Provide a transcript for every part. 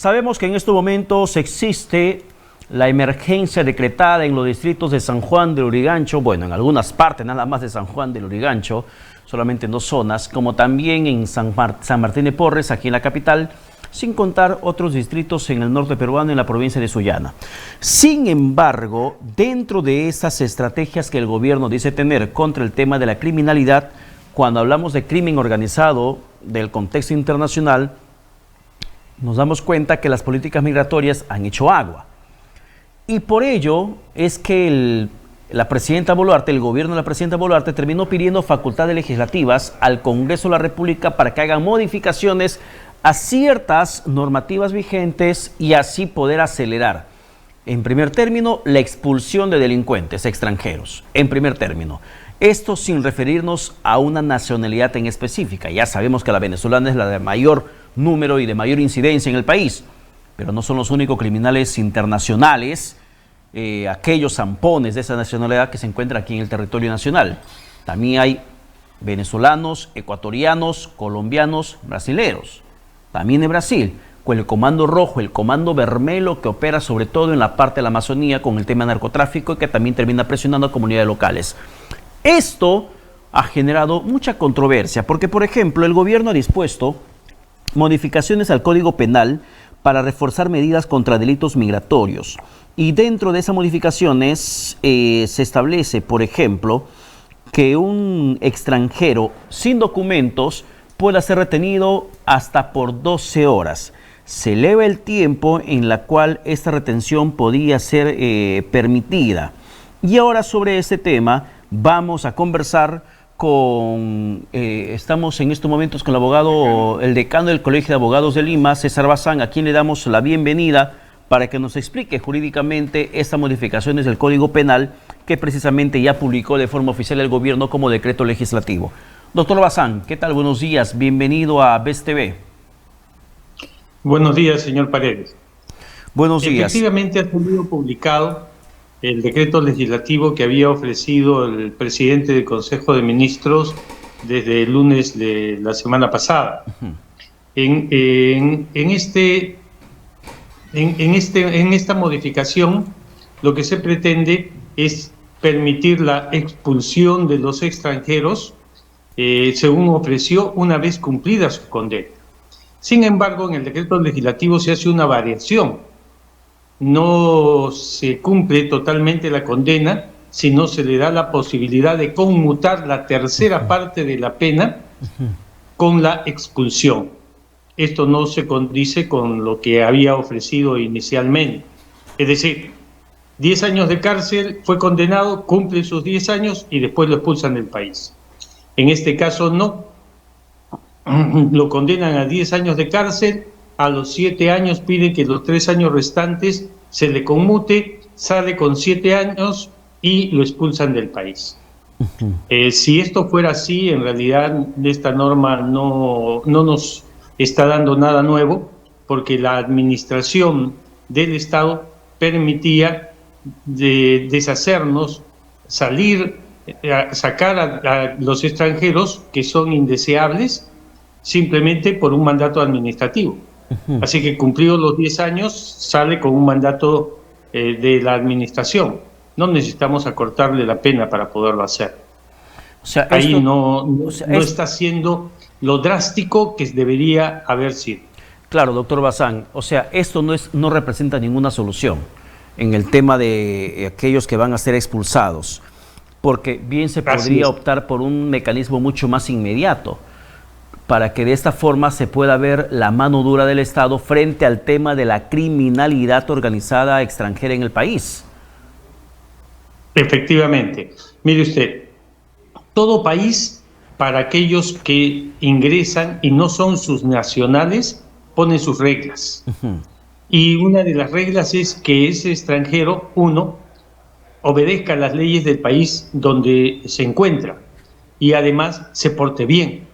Sabemos que en estos momentos existe la emergencia decretada en los distritos de San Juan de Lurigancho, bueno, en algunas partes nada más de San Juan de Lurigancho, solamente en 2 zonas, como también en San Martín de Porres, aquí en la capital, sin contar otros distritos en el norte peruano y en la provincia de Sullana. Sin embargo, dentro de esas estrategias que el gobierno dice tener contra el tema de la criminalidad, cuando hablamos de crimen organizado del contexto internacional, nos damos cuenta que las políticas migratorias han hecho agua. Y por ello es que la presidenta Boluarte, el gobierno de la presidenta Boluarte, terminó pidiendo facultades legislativas al Congreso de la República para que hagan modificaciones a ciertas normativas vigentes y así poder acelerar, en primer término, la expulsión de delincuentes extranjeros. En primer término, esto sin referirnos a una nacionalidad en específica. Ya sabemos que la venezolana es la de mayor número y de mayor incidencia en el país, pero no son los únicos criminales internacionales, aquellos zampones de esa nacionalidad que se encuentran aquí en el territorio nacional. También hay venezolanos, ecuatorianos, colombianos, brasileros. También de Brasil, con el Comando Rojo, el Comando Vermelo, que opera sobre todo en la parte de la Amazonía con el tema narcotráfico y que también termina presionando a comunidades locales. Esto ha generado mucha controversia porque, por ejemplo, el gobierno ha dispuesto modificaciones al Código Penal para reforzar medidas contra delitos migratorios. Y dentro de esas modificaciones se establece, por ejemplo, que un extranjero sin documentos pueda ser retenido hasta por 12 horas. Se eleva el tiempo en la cual esta retención podía ser permitida. Y ahora sobre este tema vamos a conversar estamos en estos momentos con el abogado, el decano del Colegio de Abogados de Lima, César Bazán, a quien le damos la bienvenida para que nos explique jurídicamente estas modificaciones del Código Penal que precisamente ya publicó de forma oficial el gobierno como decreto legislativo. Doctor Bazán, ¿qué tal? Buenos días, bienvenido a BES TV. Buenos días, señor Paredes. Buenos días. Efectivamente ha sido publicado el decreto legislativo que había ofrecido el presidente del Consejo de Ministros desde el lunes de la semana pasada. En esta modificación, lo que se pretende es permitir la expulsión de los extranjeros, según ofreció, una vez cumplida su condena. Sin embargo, en el decreto legislativo se hace una variación. No se cumple totalmente la condena, sino se le da la posibilidad de conmutar la tercera parte de la pena con la expulsión. Esto no se condice con lo que había ofrecido inicialmente. Es decir, 10 años de cárcel, fue condenado, cumple sus 10 años y después lo expulsan del país. En este caso no. Lo condenan a 10 años de cárcel. A los 7 años piden que los 3 años restantes se le conmute, sale con 7 años y lo expulsan del país. Si esto fuera así, en realidad esta norma no nos está dando nada nuevo, porque la administración del Estado permitía deshacernos, sacar a los extranjeros que son indeseables simplemente por un mandato administrativo. Así que cumplidos los 10 años, sale con un mandato de la administración. No necesitamos acortarle la pena para poderlo hacer. O sea, ahí no está siendo lo drástico que debería haber sido. Claro, doctor Bazán. O sea, esto no representa ninguna solución en el tema de aquellos que van a ser expulsados, porque bien se podría optar por un mecanismo mucho más inmediato, para que de esta forma se pueda ver la mano dura del Estado frente al tema de la criminalidad organizada extranjera en el país. Efectivamente. Mire usted, todo país, para aquellos que ingresan y no son sus nacionales, pone sus reglas. Y una de las reglas es que ese extranjero, uno, obedezca las leyes del país donde se encuentra y además se porte bien.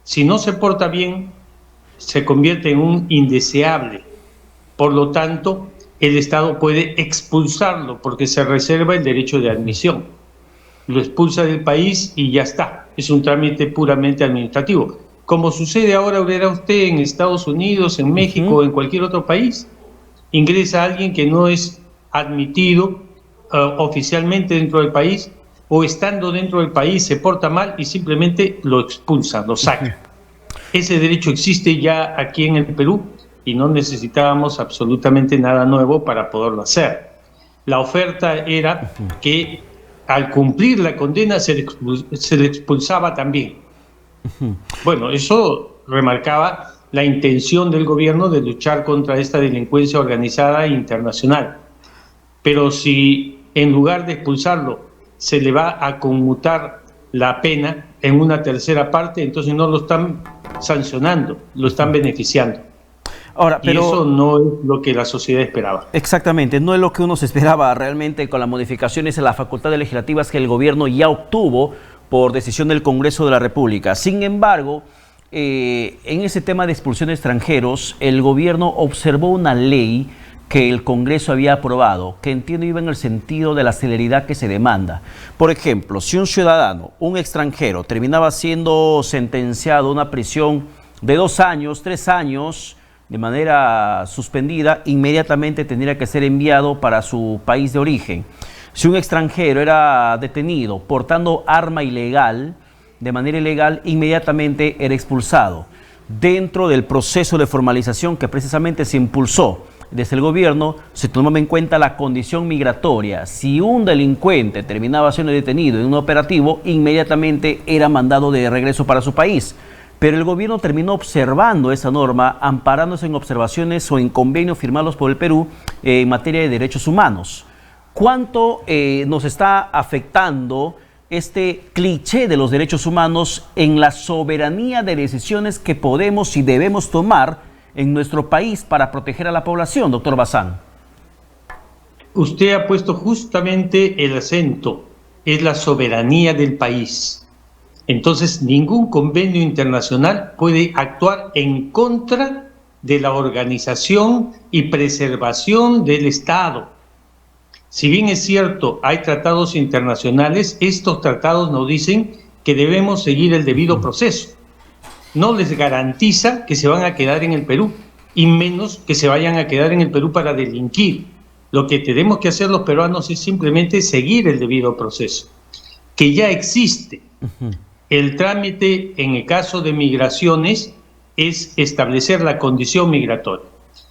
Si no se porta bien, se convierte en un indeseable. Por lo tanto, el Estado puede expulsarlo porque se reserva el derecho de admisión. Lo expulsa del país y ya está. Es un trámite puramente administrativo. como sucede ahora, verá usted, en Estados Unidos, en México, en cualquier otro país. Ingresa alguien que no es admitido oficialmente dentro del país, o estando dentro del país se porta mal y simplemente lo expulsan, lo sacan. Ese derecho existe ya aquí en el Perú y no necesitábamos absolutamente nada nuevo para poderlo hacer. La oferta era que al cumplir la condena se le expulsaba también. Bueno, eso remarcaba la intención del gobierno de luchar contra esta delincuencia organizada internacional. Pero si en lugar de expulsarlo se le va a conmutar la pena en una tercera parte, entonces no lo están sancionando, lo están beneficiando. Ahora, pero, y eso no es lo que la sociedad esperaba. Exactamente, no es lo que uno se esperaba realmente con las modificaciones en las facultades legislativas que el gobierno ya obtuvo por decisión del Congreso de la República. Sin embargo, en ese tema de expulsión de extranjeros, el gobierno observó una ley que el Congreso había aprobado, que entiendo iba en el sentido de la celeridad que se demanda. Por ejemplo, si un ciudadano, un extranjero, terminaba siendo sentenciado a una prisión de 2 años, 3 años, de manera suspendida, inmediatamente tendría que ser enviado para su país de origen. Si un extranjero era detenido portando arma ilegal, de manera ilegal, inmediatamente era expulsado. Dentro del proceso de formalización que precisamente se impulsó desde el gobierno, se tomaba en cuenta la condición migratoria. Si un delincuente terminaba siendo detenido en un operativo, inmediatamente era mandado de regreso para su país. Pero el gobierno terminó observando esa norma, amparándose en observaciones o en convenios firmados por el Perú en materia de derechos humanos. ¿Cuánto nos está afectando este cliché de los derechos humanos en la soberanía de decisiones que podemos y debemos tomar en nuestro país para proteger a la población, doctor Bazán? Usted ha puesto justamente el acento, es la soberanía del país. Entonces, ningún convenio internacional puede actuar en contra de la organización y preservación del Estado. Si bien es cierto, hay tratados internacionales, estos tratados nos dicen que debemos seguir el debido proceso. No les garantiza que se van a quedar en el Perú, y menos que se vayan a quedar en el Perú para delinquir. Lo que tenemos que hacer los peruanos es simplemente seguir el debido proceso, que ya existe. El trámite en el caso de migraciones es establecer la condición migratoria.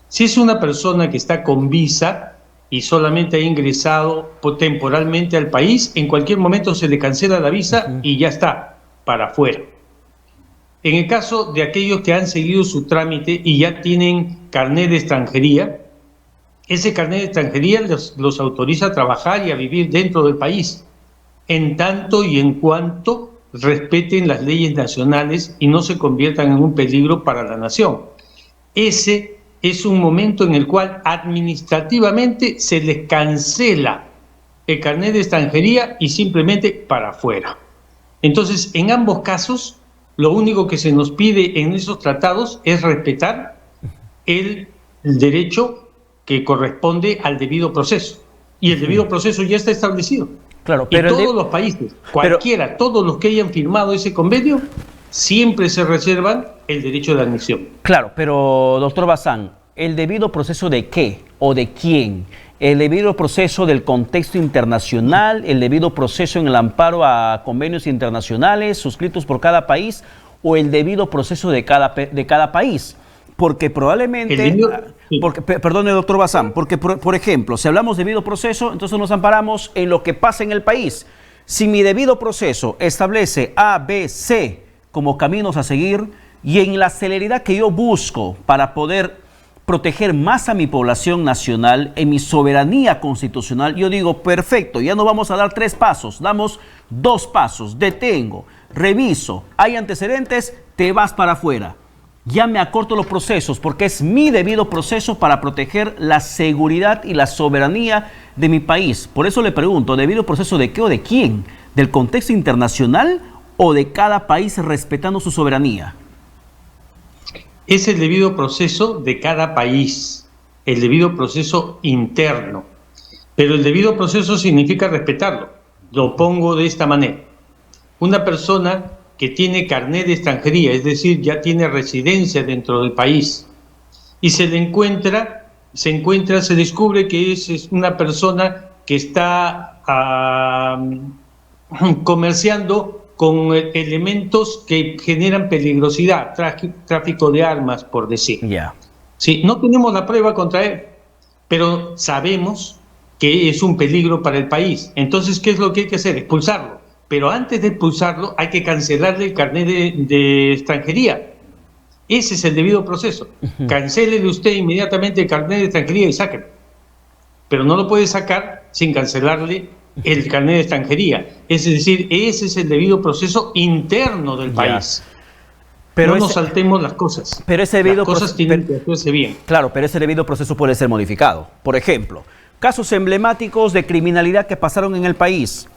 Si es una persona que está con visa y solamente ha ingresado temporalmente al país, en cualquier momento se le cancela la visa y ya está, para afuera. En el caso de aquellos que han seguido su trámite y ya tienen carnet de extranjería, ese carnet de extranjería los autoriza a trabajar y a vivir dentro del país, en tanto y en cuanto respeten las leyes nacionales y no se conviertan en un peligro para la nación. Ese es un momento en el cual administrativamente se les cancela el carnet de extranjería y simplemente para afuera. Entonces, en ambos casos, lo único que se nos pide en esos tratados es respetar el derecho que corresponde al debido proceso. Y el debido proceso ya está establecido. Claro, pero y todos los países, cualquiera, todos los que hayan firmado ese convenio, siempre se reservan el derecho de admisión. Claro, pero doctor Bazán, ¿el debido proceso de qué o de quién? ¿El debido proceso del contexto internacional, el debido proceso en el amparo a convenios internacionales suscritos por cada país o el debido proceso de cada país? Porque probablemente, perdone doctor Bazán, porque por ejemplo, si hablamos de debido proceso, entonces nos amparamos en lo que pasa en el país. Si mi debido proceso establece A, B, C como caminos a seguir y en la celeridad que yo busco para poder proteger más a mi población nacional, en mi soberanía constitucional, yo digo, perfecto, ya no vamos a dar 3 pasos, damos 2 pasos, detengo, reviso, hay antecedentes, te vas para afuera. Ya me acorto los procesos porque es mi debido proceso para proteger la seguridad y la soberanía de mi país. Por eso le pregunto, ¿debido proceso de qué o de quién? ¿Del contexto internacional o de cada país respetando su soberanía? Es el debido proceso de cada país, el debido proceso interno. Pero el debido proceso significa respetarlo. Lo pongo de esta manera. Una persona que tiene carnet de extranjería, es decir, ya tiene residencia dentro del país, y se descubre que es una persona que está comerciando con elementos que generan peligrosidad, tráfico de armas, por decir. Ya. Sí, no tenemos la prueba contra él, pero sabemos que es un peligro para el país. Entonces, ¿qué es lo que hay que hacer? Expulsarlo. Pero antes de expulsarlo hay que cancelarle el carnet de extranjería. Ese es el debido proceso. Cancélele usted inmediatamente el carnet de extranjería y sáquelo. Pero no lo puede sacar sin cancelarle el carnet de extranjería. Es decir, ese es el debido proceso interno del país. Pero no nos saltemos las cosas. Pero ese debido las cosas tienen que hacerse bien. Claro, pero ese debido proceso puede ser modificado. Por ejemplo, casos emblemáticos de criminalidad que pasaron en el país.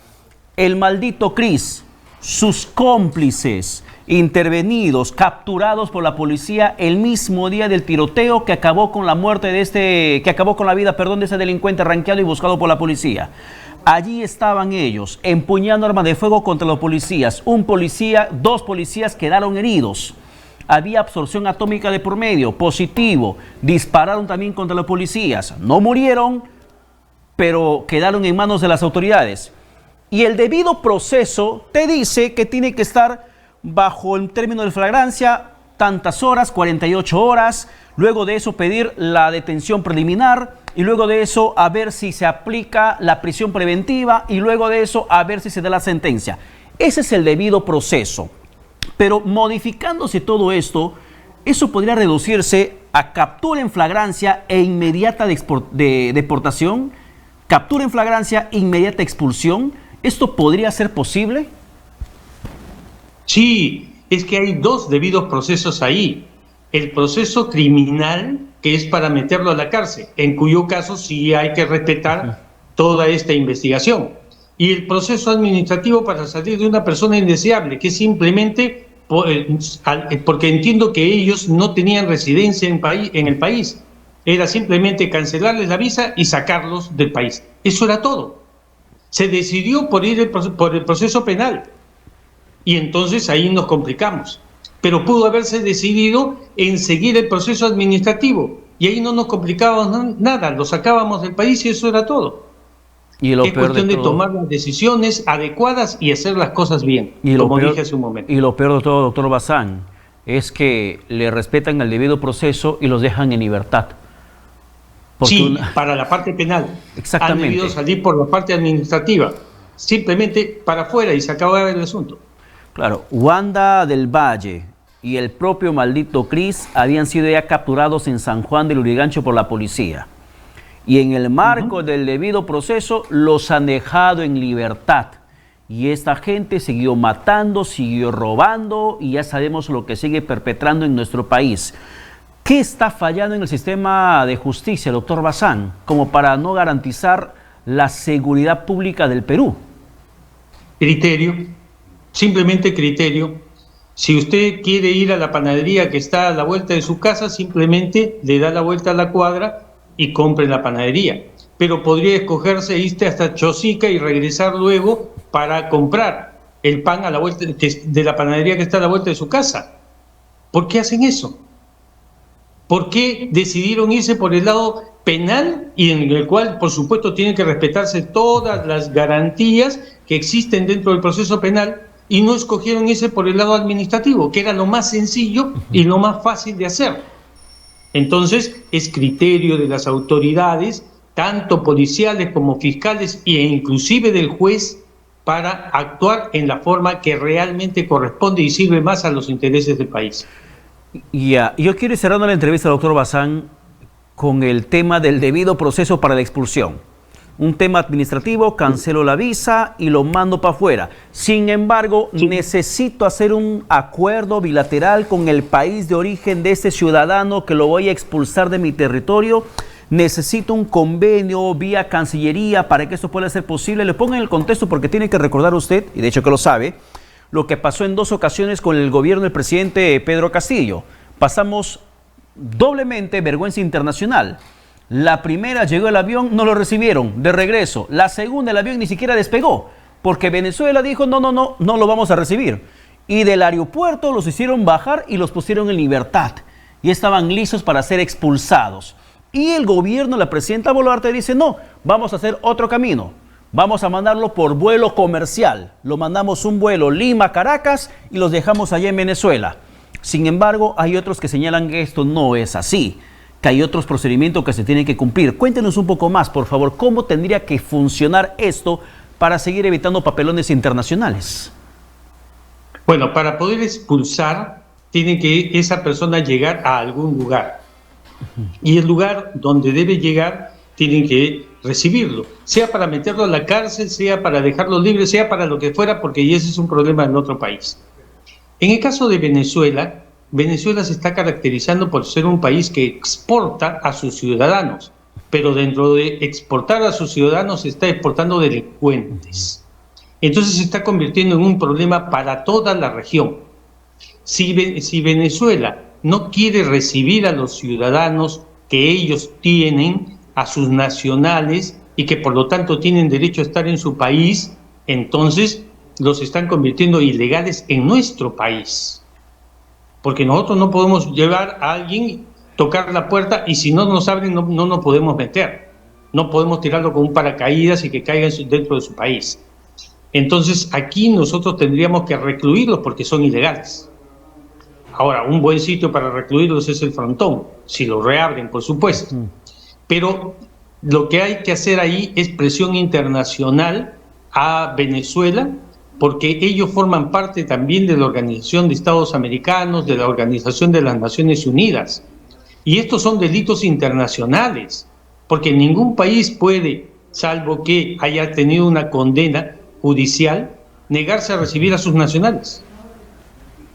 El maldito Cris, sus cómplices intervenidos, capturados por la policía el mismo día del tiroteo que acabó con la muerte de la vida de ese delincuente ranqueado y buscado por la policía. Allí estaban ellos, empuñando armas de fuego contra los policías. Dos policías quedaron heridos. Había absorción atómica de por medio, positivo. Dispararon también contra los policías. No murieron, pero quedaron en manos de las autoridades. Y el debido proceso te dice que tiene que estar bajo el término de flagrancia tantas horas, 48 horas. Luego de eso pedir la detención preliminar y luego de eso a ver si se aplica la prisión preventiva y luego de eso a ver si se da la sentencia. Ese es el debido proceso. Pero modificándose todo esto, eso podría reducirse a captura en flagrancia e inmediata de deportación, captura en flagrancia, inmediata expulsión. ¿Esto podría ser posible? Sí, es que hay dos debidos procesos ahí. El proceso criminal, que es para meterlo a la cárcel, en cuyo caso sí hay que respetar toda esta investigación. Y el proceso administrativo para salir de una persona indeseable, que simplemente, porque entiendo que ellos no tenían residencia en el país, era simplemente cancelarles la visa y sacarlos del país. Eso era todo. Se decidió por ir por el proceso penal y entonces ahí nos complicamos. Pero pudo haberse decidido en seguir el proceso administrativo y ahí no nos complicábamos nada, lo sacábamos del país y eso era todo. Y lo es cuestión de tomar las decisiones adecuadas y hacer las cosas bien, como dije hace un momento. Y lo peor de todo, doctor Bazán, es que le respetan el debido proceso y los dejan en libertad. Sí, para la parte penal. Exactamente. Han debido salir por la parte administrativa, simplemente para afuera y se acaba el asunto. Claro, Wanda del Valle y el propio maldito Cris habían sido ya capturados en San Juan del Lurigancho por la policía. Y en el marco del debido proceso los han dejado en libertad. Y esta gente siguió matando, siguió robando y ya sabemos lo que sigue perpetrando en nuestro país. ¿Qué está fallando en el sistema de justicia, doctor Bazán, como para no garantizar la seguridad pública del Perú? Criterio, simplemente criterio. Si usted quiere ir a la panadería que está a la vuelta de su casa, simplemente le da la vuelta a la cuadra y compre en la panadería. Pero podría escogerse irte hasta Chosica y regresar luego para comprar el pan a la vuelta de la panadería que está a la vuelta de su casa. ¿Por qué hacen eso? ¿Por qué decidieron irse por el lado penal y en el cual, por supuesto, tienen que respetarse todas las garantías que existen dentro del proceso penal y no escogieron irse por el lado administrativo, que era lo más sencillo y lo más fácil de hacer? Entonces, es criterio de las autoridades, tanto policiales como fiscales e inclusive del juez, para actuar en la forma que realmente corresponde y sirve más a los intereses del país. Yo quiero ir cerrando la entrevista, doctor Bazán, con el tema del debido proceso para la expulsión. Un tema administrativo, cancelo la visa y lo mando para afuera. Sin embargo, necesito hacer un acuerdo bilateral con el país de origen de este ciudadano que lo voy a expulsar de mi territorio. Necesito un convenio vía Cancillería para que esto pueda ser posible. Le pongo en el contexto porque tiene que recordar usted, y de hecho que lo sabe, lo que pasó en 2 ocasiones con el gobierno del presidente Pedro Castillo. Pasamos doblemente vergüenza internacional. La primera, llegó el avión, no lo recibieron, de regreso. La segunda, el avión ni siquiera despegó, porque Venezuela dijo, no lo vamos a recibir. y del aeropuerto los hicieron bajar y los pusieron en libertad. Y estaban listos para ser expulsados. Y el gobierno, la presidenta Boluarte dice, no, vamos a hacer otro camino. Vamos a mandarlo por vuelo comercial. Lo mandamos un vuelo Lima-Caracas y los dejamos allá en Venezuela. Sin embargo, hay otros que señalan que esto no es así, que hay otros procedimientos que se tienen que cumplir. Cuéntenos un poco más, por favor, cómo tendría que funcionar esto para seguir evitando papelones internacionales. Bueno, para poder expulsar, tiene que esa persona llegar a algún lugar. Y el lugar donde debe llegar, tienen que recibirlo. Sea para meterlo a la cárcel, sea para dejarlo libre, sea para lo que fuera, porque ese es un problema en otro país. En el caso de Venezuela, Venezuela se está caracterizando por ser un país que exporta a sus ciudadanos, pero dentro de exportar a sus ciudadanos se está exportando delincuentes. Entonces se está convirtiendo en un problema para toda la región. Si Venezuela no quiere recibir a los ciudadanos que ellos tienen, a sus nacionales, y que por lo tanto tienen derecho a estar en su país, entonces los están convirtiendo ilegales en nuestro país. Porque nosotros no podemos llevar a alguien, tocar la puerta, y si no nos abren no nos podemos meter. No podemos tirarlo con un paracaídas y que caiga dentro de su país. Entonces aquí nosotros tendríamos que recluirlos porque son ilegales. Ahora, un buen sitio para recluirlos es el Frontón, si lo reabren, por supuesto. Pero lo que hay que hacer ahí es presión internacional a Venezuela, porque ellos forman parte también de la Organización de Estados Americanos, de la Organización de las Naciones Unidas. Y estos son delitos internacionales, porque ningún país puede, salvo que haya tenido una condena judicial, negarse a recibir a sus nacionales.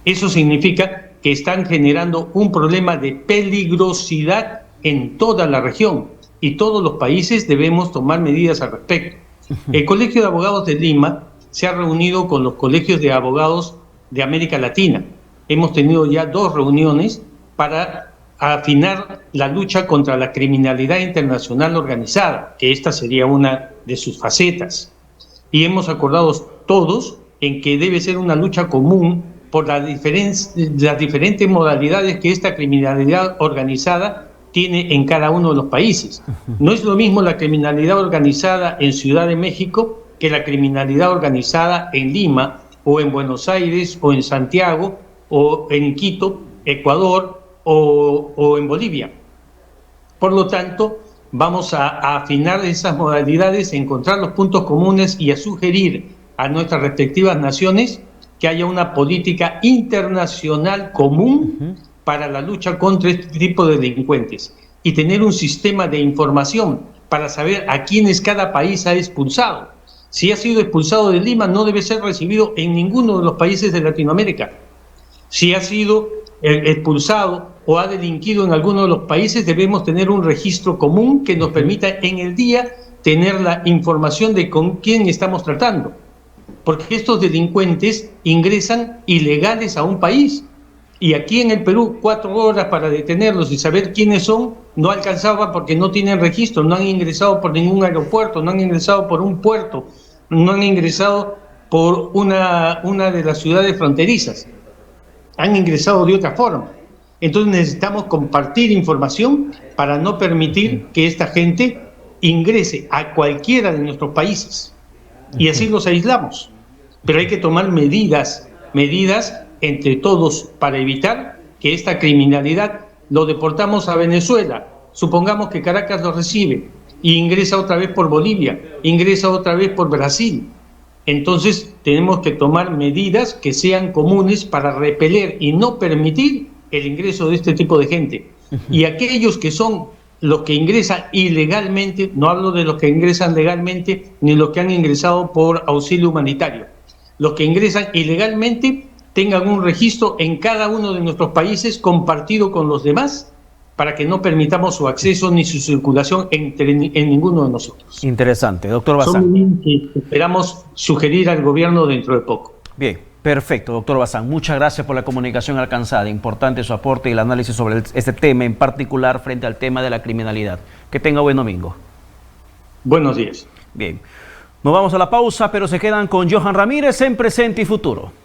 Eso significa que están generando un problema de peligrosidad en toda la región y todos los países debemos tomar medidas al respecto. El Colegio de Abogados de Lima se ha reunido con los colegios de abogados de América Latina. Hemos tenido ya 2 reuniones para afinar la lucha contra la criminalidad internacional organizada, que esta sería una de sus facetas. Y hemos acordado todos en que debe ser una lucha común por las diferentes modalidades que esta criminalidad organizada tiene en cada uno de los países. No es lo mismo la criminalidad organizada en Ciudad de México que la criminalidad organizada en Lima, o en Buenos Aires, o en Santiago, o en Quito, Ecuador, o en Bolivia. Por lo tanto, vamos a afinar esas modalidades, encontrar los puntos comunes y a sugerir a nuestras respectivas naciones que haya una política internacional común para la lucha contra este tipo de delincuentes y tener un sistema de información para saber a quiénes cada país ha expulsado. Si ha sido expulsado de Lima, no debe ser recibido en ninguno de los países de Latinoamérica. Si ha sido expulsado o ha delinquido en alguno de los países, debemos tener un registro común que nos permita en el día tener la información de con quién estamos tratando. Porque estos delincuentes ingresan ilegales a un país. Y aquí en el Perú, 4 horas para detenerlos y saber quiénes son, no alcanzaba porque no tienen registro, no han ingresado por ningún aeropuerto, no han ingresado por un puerto, no han ingresado por una de las ciudades fronterizas. Han ingresado de otra forma. Entonces necesitamos compartir información para no permitir que esta gente ingrese a cualquiera de nuestros países. Y así los aislamos. Pero hay que tomar medidas entre todos para evitar que esta criminalidad lo deportamos a Venezuela. Supongamos que Caracas lo recibe y ingresa otra vez por Bolivia, ingresa otra vez por Brasil. Entonces tenemos que tomar medidas que sean comunes para repeler y no permitir el ingreso de este tipo de gente. Y aquellos que son los que ingresan ilegalmente, no hablo de los que ingresan legalmente ni los que han ingresado por auxilio humanitario, los que ingresan ilegalmente tengan un registro en cada uno de nuestros países compartido con los demás para que no permitamos su acceso ni su circulación en ninguno de nosotros. Interesante, doctor Bazán. Son medidas que esperamos sugerir al gobierno dentro de poco. Bien, perfecto, doctor Bazán. Muchas gracias por la comunicación alcanzada. Importante su aporte y el análisis sobre este tema en particular frente al tema de la criminalidad. Que tenga buen domingo. Buenos días. Bien, nos vamos a la pausa, pero se quedan con Johan Ramírez en Presente y Futuro.